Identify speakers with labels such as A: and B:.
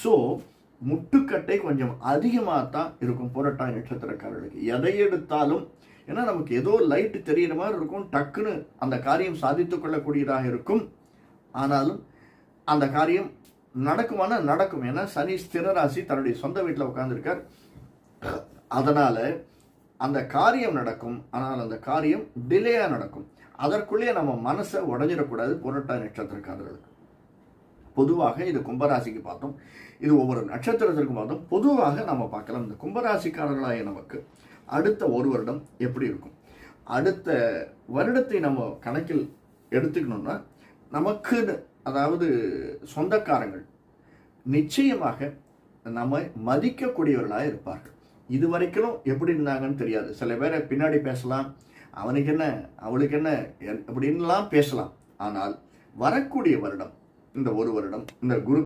A: So முட்டுக்கட்டை கொஞ்சம் அதிகமாக தான் இருக்கும் புரட்டாதி நட்சத்திரக்காரர்களுக்கு. எதை எடுத்தாலும் ஏன்னா நமக்கு ஏதோ லைட்டு தெரிகிற மாதிரி இருக்கும், டக்குன்னு அந்த காரியம் சாதித்து கொள்ளக்கூடியதாக இருக்கும். ஆனாலும் அந்த காரியம் நடக்குமானா நடக்கும். ஏன்னா சனி ஸ்திரராசி தன்னுடைய சொந்த வீட்டில் உட்கார்ந்துருக்கார். அதனால் அந்த காரியம் நடக்கும். ஆனால் அந்த காரியம் டிலேயாக நடக்கும். அதற்குள்ளே நம்ம மனசை உடஞ்சிடக்கூடாது. புரட்டாதி நட்சத்திரக்காரர்களுக்கு பொதுவாக இது கும்பராசிக்கு பார்த்தோம், இது ஒவ்வொரு நட்சத்திரத்திற்கும் பார்த்தோம். பொதுவாக நம்ம பார்க்கலாம் இந்த கும்பராசிக்காரர்களாக நமக்கு அடுத்த ஒரு வருடம் எப்படி இருக்கும். அடுத்த வருடத்தை நம்ம கணக்கில் எடுத்துக்கணும்னா நமக்கு அதாவது சொந்தக்காரங்கள் நிச்சயமாக நம்ம மதிக்கக்கூடியவர்களாக இருப்பார்கள். இது வரைக்கும் எப்படி இருந்தாங்கன்னு தெரியாது. சில பேரை பின்னாடி பேசலாம், அவனுக்கு என்ன அவளுக்கு என்ன அப்படின்லாம் பேசலாம். ஆனால் வரக்கூடிய வருடம் இந்த ஒரு வருடம் இந்த குரு